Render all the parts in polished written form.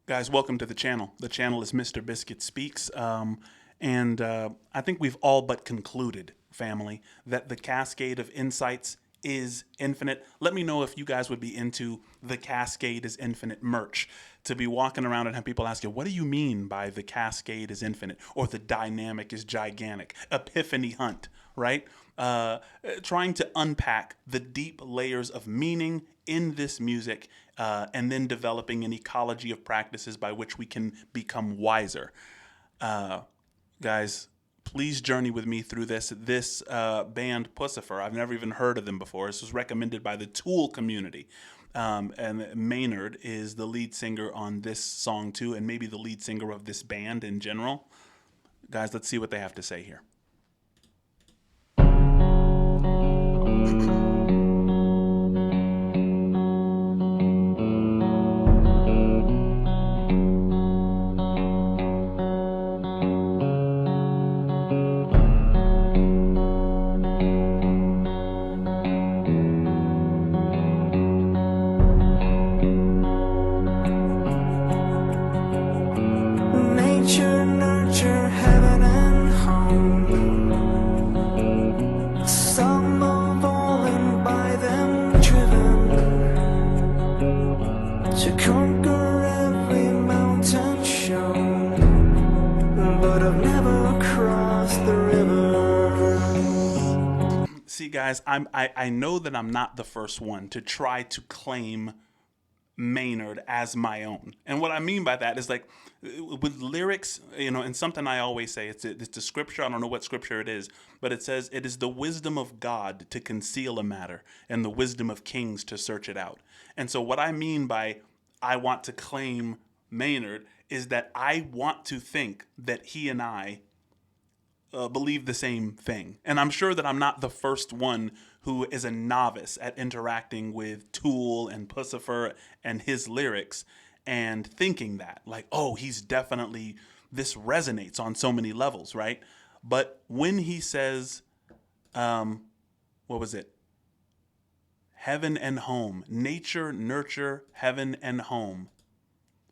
Guys, welcome to the channel. The channel is Mr. Biscuit Speaks. And I think we've all but concluded, family, that the cascade of insights is infinite. Let me know if you guys would be into the cascade is infinite merch. To be walking around and have people ask you, what do you mean by the cascade is infinite? Or the dynamic is gigantic? Epiphany hunt, right? Trying to unpack the deep layers of meaning in this music and then developing an ecology of practices by which we can become wiser. Guys, please journey with me through this. This band, Puscifer, I've never even heard of them before. This was recommended by the Tool community. And Maynard is the lead singer on this song too, and maybe the lead singer of this band in general. Guys, let's see what they have to say here. Nature, nurture, heaven and home. Some of all and by them driven to conquer every mountain shown, but I've never crossed the river. See, guys, I know that I'm not the first one to try to claim Maynard as my own. And what I mean by that is like with lyrics, and something I always say, it's a scripture. I don't know what scripture it is, but it says, it is the wisdom of God to conceal a matter and the wisdom of kings to search it out. And so what I mean by I want to claim Maynard is that I want to think that he and I believe the same thing. And I'm sure that I'm not the first one who is a novice at interacting with Tool and Puscifer and his lyrics and thinking that, like, oh, he's definitely, this resonates on so many levels, right? But when he says, what was it? Heaven and home, nature, nurture, heaven and home,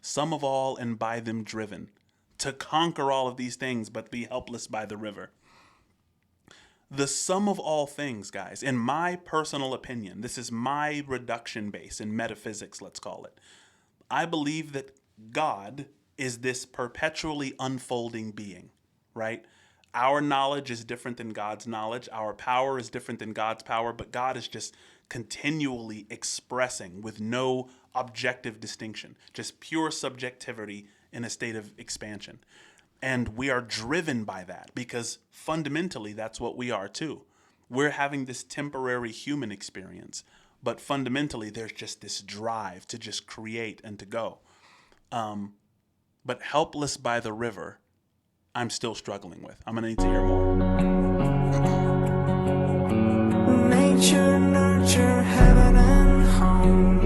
some of all and by them driven, to conquer all of these things, but be helpless by the river. The sum of all things, guys, in my personal opinion, this is my reduction base in metaphysics, let's call it. I believe that God is this perpetually unfolding being, right? Our knowledge is different than God's knowledge. Our power is different than God's power, but God is just continually expressing with no objective distinction, just pure subjectivity in a state of expansion. And we are driven by that because fundamentally that's what we are too. We're having this temporary human experience, but fundamentally there's just this drive to just create and to go. But helpless by the river, I'm still struggling with. I'm going to need to hear more. Nature, nurture, heaven and home.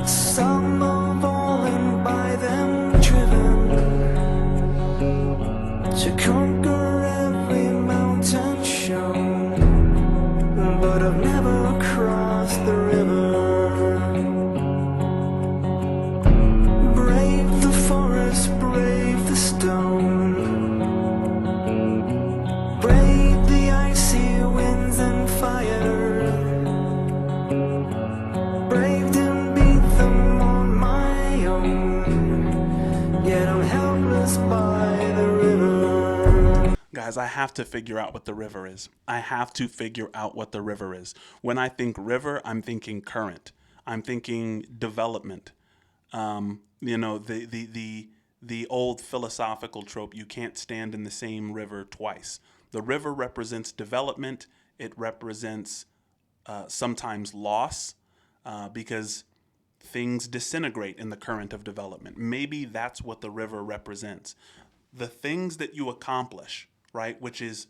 Some of all and by them driven to conquer every mountain shown, but I've never crossed the river. Brave the forest, brave the stone, brave the icy winds and fire, braved and beat them on my own, yet I'm helpless by the river. Guys, I have to figure out what the river is. I have to figure out what the river is. When I think river, I'm thinking current. I'm thinking development. The old philosophical trope, you can't stand in the same river twice. The river represents development. It represents sometimes loss because things disintegrate in the current of development. Maybe that's what the river represents. The things that you accomplish, right, which is,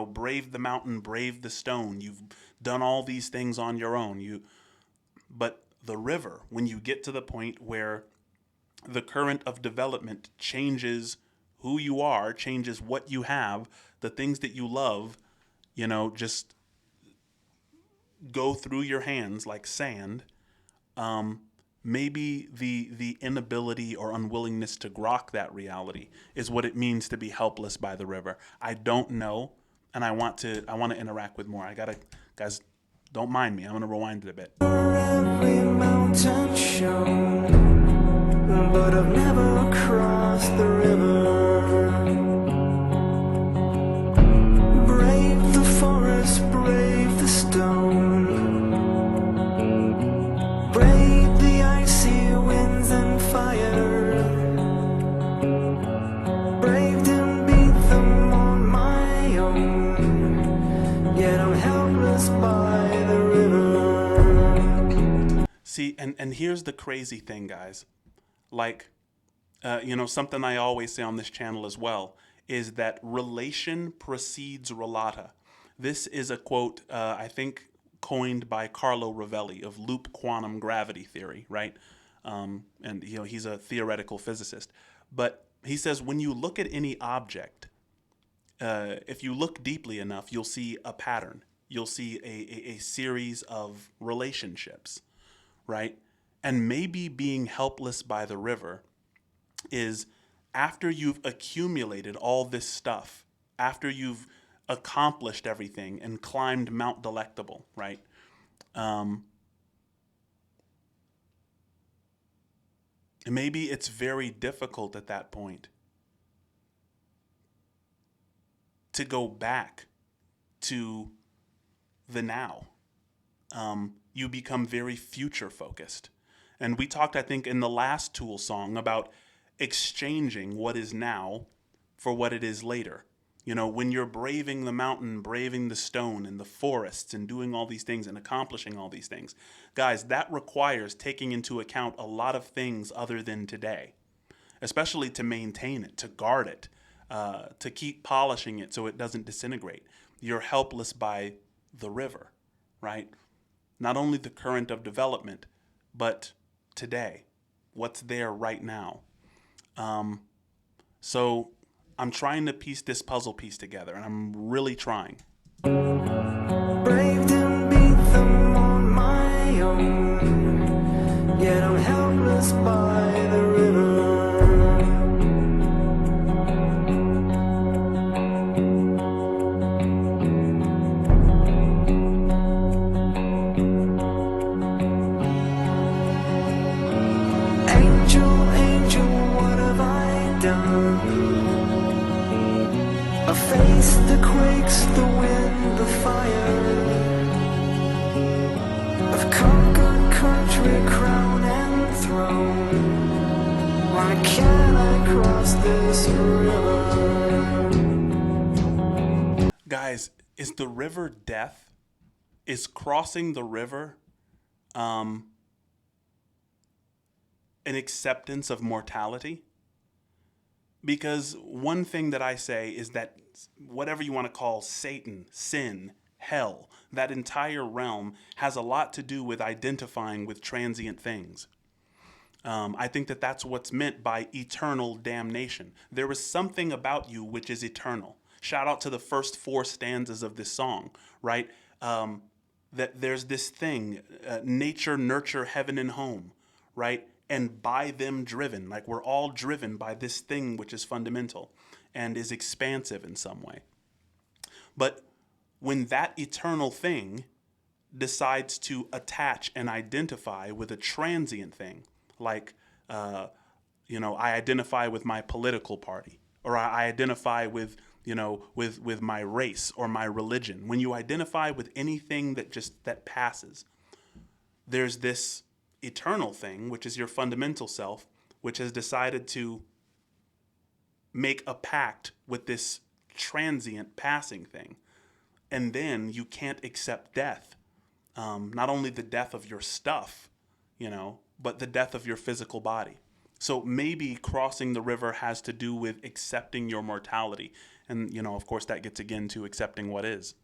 brave the mountain, brave the stone. You've done all these things on your own. But the river, when you get to the point where the current of development changes who you are, changes what you have, the things that you love, just go through your hands like sand. maybe the inability or unwillingness to grok that reality is what it means to be helpless by the river. I don't know, and I want to interact with more. Guys, don't mind me. I'm gonna rewind it a bit. Every mountain shown, but I've never crossed the river. Brave the forest, brave the stone, brave the icy winds and fire, braved and beat them on my own, yet I'm helpless by the river. See, and here's the crazy thing, guys. Like, something I always say on this channel as well is that relation precedes relata. This is a quote, I think, coined by Carlo Rovelli of loop quantum gravity theory, right? And he's a theoretical physicist. But he says when you look at any object, if you look deeply enough, you'll see a pattern. You'll see a series of relationships, right? And maybe being helpless by the river is after you've accumulated all this stuff, after you've accomplished everything and climbed Mount Delectable, right? Maybe it's very difficult at that point to go back to the now. You become very future focused. And we talked, I think, in the last Tool song about exchanging what is now for what it is later. When you're braving the mountain, braving the stone and the forests and doing all these things and accomplishing all these things, guys, that requires taking into account a lot of things other than today, especially to maintain it, to guard it, to keep polishing it so it doesn't disintegrate. You're helpless by the river, right? Not only the current of development, but today, what's there right now. So I'm trying to piece this puzzle piece together, and I'm really trying. Braved and beat them on my own, yet I'm helpless by the river. Angel, angel, what have I done? I face the quakes, the wind, the fire. I've conquered country, crown and throne. Why can't I cross this river? Guys, is the river death? Is crossing the river an acceptance of mortality? Because one thing that I say is that whatever you want to call Satan, sin, hell, that entire realm has a lot to do with identifying with transient things. I think that that's what's meant by eternal damnation. There is something about you which is eternal. Shout out to the first 4 stanzas of this song, right? That there's this thing, nature, nurture, heaven, and home, right? And by them driven, like we're all driven by this thing which is fundamental and is expansive in some way. But when that eternal thing decides to attach and identify with a transient thing, like, I identify with my political party, or I identify with, with my race or my religion. When you identify with anything that passes, there's this eternal thing, which is your fundamental self, which has decided to make a pact with this transient passing thing. And then you can't accept death. Not only the death of your stuff, but the death of your physical body. So maybe crossing the river has to do with accepting your mortality. And, of course, that gets again to accepting what is.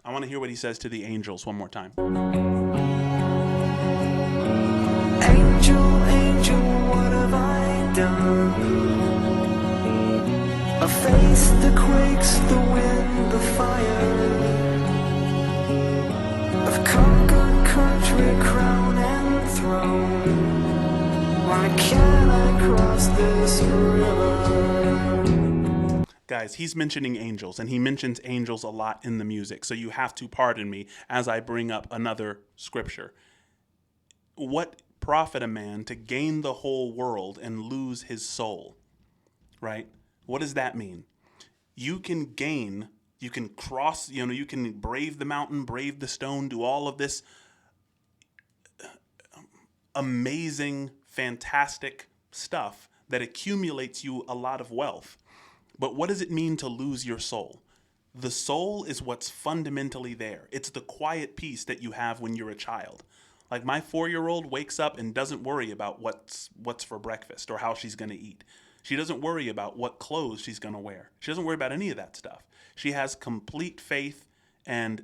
I want to hear what he says to the angels one more time. Angel, angel, what have I done? I faced the quakes, the wind, the fire. I've conquered country, crown and throne. Why can't I cross this river? Guys, he's mentioning angels, and he mentions angels a lot in the music, so you have to pardon me as I bring up another scripture. What profit a man to gain the whole world and lose his soul? Right? What does that mean? You can gain, you can cross, you can brave the mountain, brave the stone, do all of this amazing, fantastic stuff that accumulates you a lot of wealth. But what does it mean to lose your soul? The soul is what's fundamentally there. It's the quiet peace that you have when you're a child. Like my 4-year-old wakes up and doesn't worry about what's for breakfast or how she's going to eat. She doesn't worry about what clothes she's going to wear. She doesn't worry about any of that stuff. She has complete faith and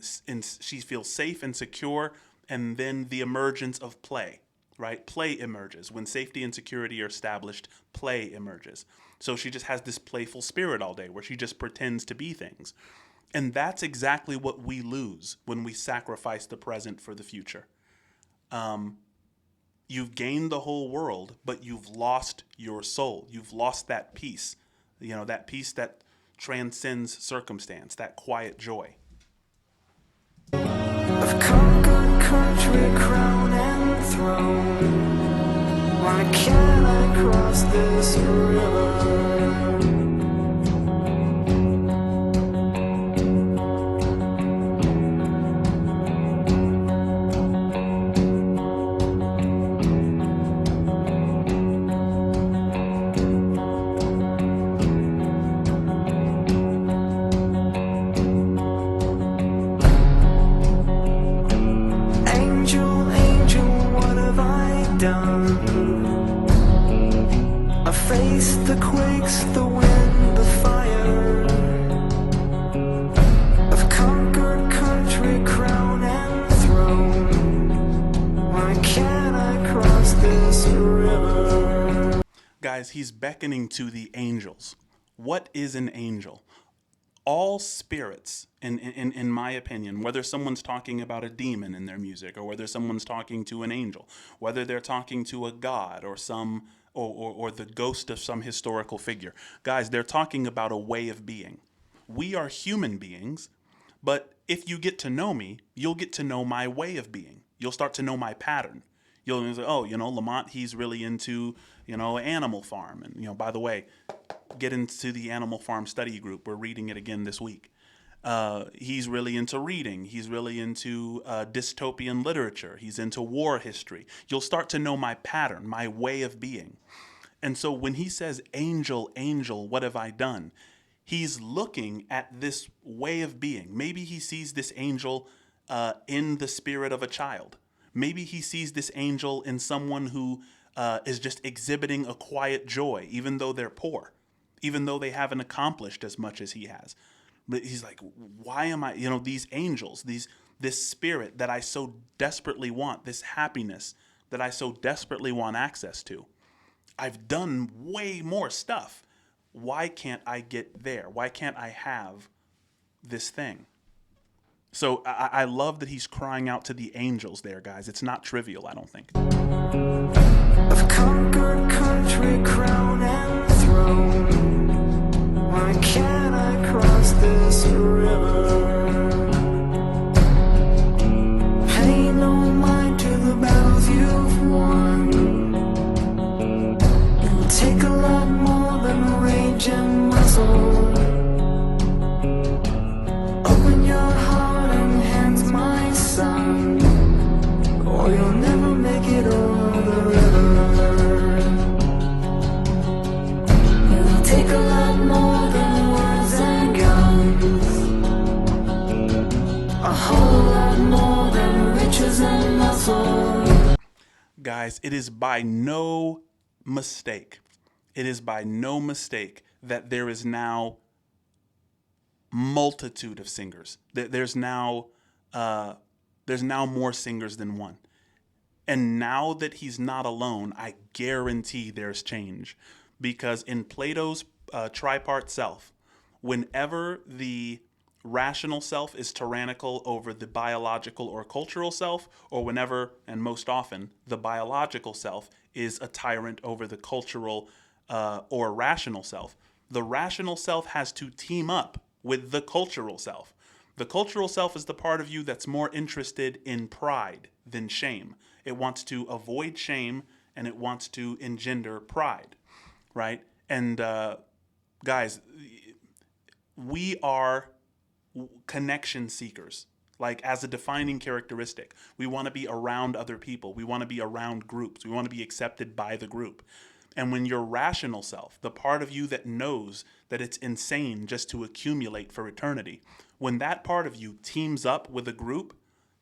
she feels safe and secure. And then the emergence of play, right? Play emerges. When safety and security are established, play emerges. So she just has this playful spirit all day where she just pretends to be things. And that's exactly what we lose when we sacrifice the present for the future. You've gained the whole world, but you've lost your soul. You've lost that peace, that peace that transcends circumstance, that quiet joy. I've conquered country, crown and throne. Why can't I cross this river? Angel, angel, what have I done? I faced the quakes, the wind, the fire. I've conquered country, crown and throne. Why can't I cross this river? Guys, he's beckoning to the angels. What is an angel? All spirits, in my opinion, whether someone's talking about a demon in their music or whether someone's talking to an angel, whether they're talking to a god or or the ghost of some historical figure, guys, they're talking about a way of being. We are human beings, but if you get to know me, you'll get to know my way of being. You'll start to know my pattern. You'll say, oh, Lamont, he's really into, Animal Farm. And, by the way, get into the Animal Farm study group. We're reading it again this week. He's really into reading. He's really into dystopian literature. He's into war history. You'll start to know my pattern, my way of being. And so when he says, angel, angel, what have I done? He's looking at this way of being. Maybe he sees this angel in the spirit of a child. Maybe he sees this angel in someone who is just exhibiting a quiet joy, even though they're poor, even though they haven't accomplished as much as he has. But he's like, why am I, these angels, this spirit that I so desperately want, this happiness that I so desperately want access to. I've done way more stuff. Why can't I get there? Why can't I have this thing? So I love that he's crying out to the angels there, guys. It's not trivial, I don't think. I've conquered country, crown and throne. Why can't I cross this river? Pay no mind to the battles you've won. It'll take a lot more than rage and muscle. Open your heart and hands, my son, or you'll never make it over the river. It'll take a lot more than words and guns, a whole lot more than riches and muscle. Guys, it is by no mistake. It is by no mistake that there is now multitude of singers. There's now more singers than one. And now that he's not alone, I guarantee there's change. Because in Plato's tripart self, whenever the rational self is tyrannical over the biological or cultural self, or whenever and most often the biological self is a tyrant over the cultural or rational self. The rational self has to team up with the cultural self. The cultural self is the part of you that's more interested in pride than shame. It wants to avoid shame and it wants to engender pride, right? And guys, we are connection seekers. Like, as a defining characteristic, we want to be around other people. We want to be around groups. We want to be accepted by the group. And when your rational self, the part of you that knows that it's insane just to accumulate for eternity, when that part of you teams up with a group,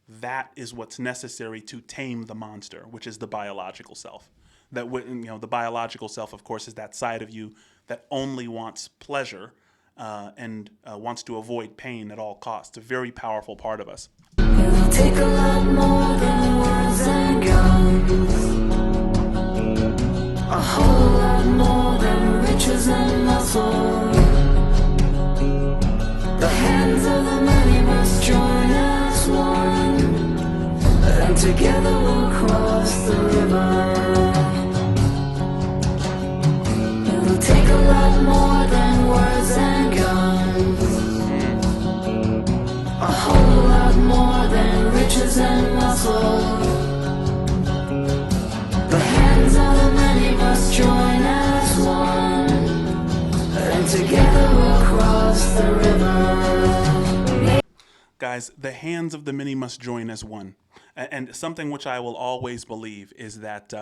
that is what's necessary to tame the monster, which is the biological self. The biological self, of course, is that side of you that only wants pleasure and wants to avoid pain at all costs. It's a very powerful part of us. It'll take a lot more than words and guns. A whole lot more than riches and muscle. The hands of the many must join as one, and together we'll cross the river. It'll take a lot more than words and guns. A whole lot more than riches and muscle. The hands of the many must join as one, and together we'll cross the river. Guys, the hands of the many must join as one. And something which I will always believe is that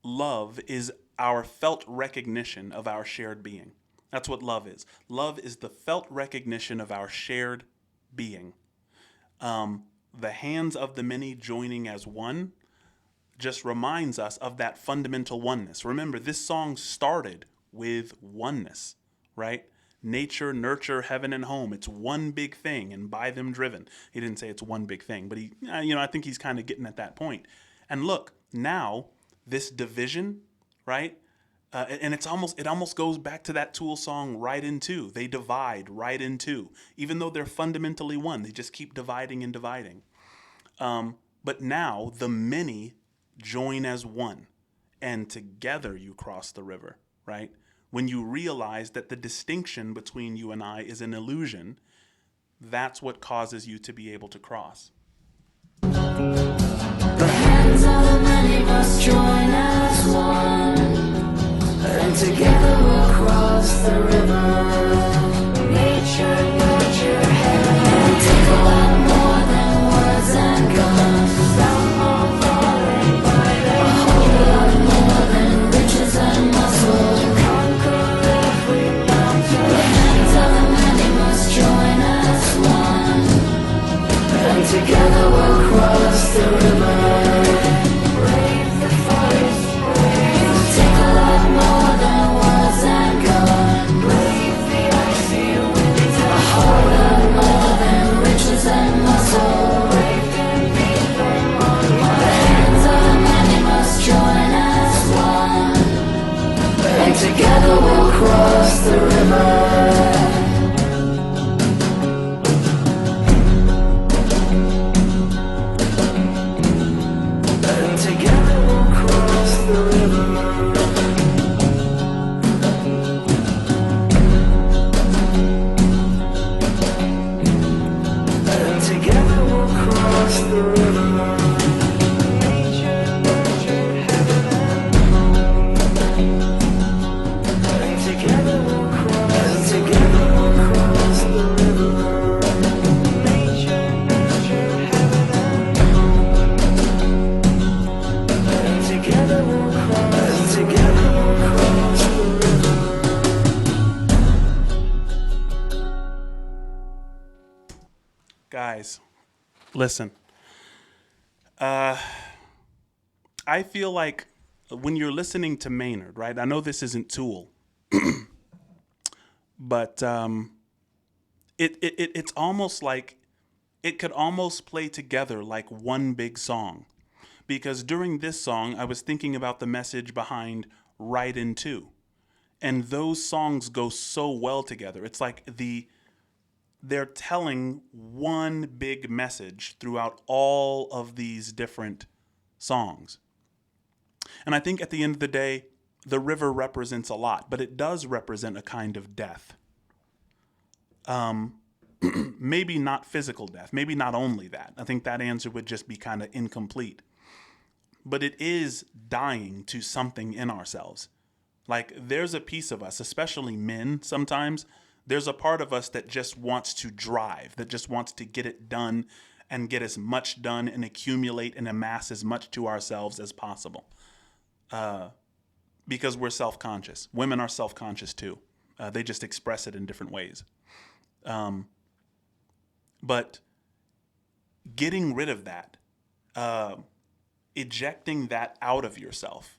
love is our felt recognition of our shared being. That's what love is. Love is the felt recognition of our shared being. The hands of the many joining as one just reminds us of that fundamental oneness. Remember, this song started with oneness, right? Nature, nurture, heaven, and home. It's one big thing, and by them driven. He didn't say it's one big thing, but I think he's kind of getting at that point. And look, now this division, right? And it almost goes back to that Tool song, Right in Two. They divide right in two, even though they're fundamentally one. They just keep dividing and dividing. But now the many join as one, and together you cross the river, right? When you realize that the distinction between you and I is an illusion, that's what causes you to be able to cross. The hands of the many must join as one, and together we'll cross the river. Nature, nurture, heaven. It'll take a lot more than words and guns. A whole lot more than riches and muscle. Together we'll cross the river. Brave the forest, it'll take a lot more than words and guns. Brave the icy winds, a whole lot more than riches and muscle. Brave and be them on one. The hands of the many must join as one, and together we'll cross the river. Guys, listen. I feel like when you're listening to Maynard, right? I know this isn't Tool, but it's almost like it could almost play together like one big song. Because during this song, I was thinking about the message behind Right in Two. And those songs go so well together. It's like the they're telling one big message throughout all of these different songs. And I think at the end of the day, the river represents a lot, but it does represent a kind of death. Maybe not physical death, maybe not only that. I think that answer would just be kind of incomplete. But it is dying to something in ourselves. Like there's a piece of us, especially men sometimes, there's a part of us that just wants to drive, that just wants to get it done and get as much done and accumulate and amass as much to ourselves as possible. Because we're self-conscious. Women are self-conscious too. They just express it in different ways. But getting rid of that, ejecting that out of yourself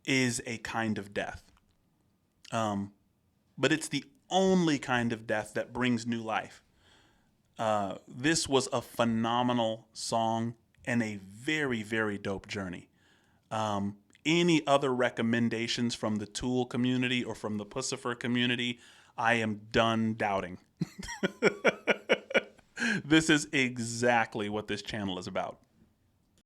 is a kind of death. But it's the only kind of death that brings new life. This was a phenomenal song and a very, very dope journey. Any other recommendations from the Tool community or from the Puscifer community, I am done doubting. This is exactly what this channel is about.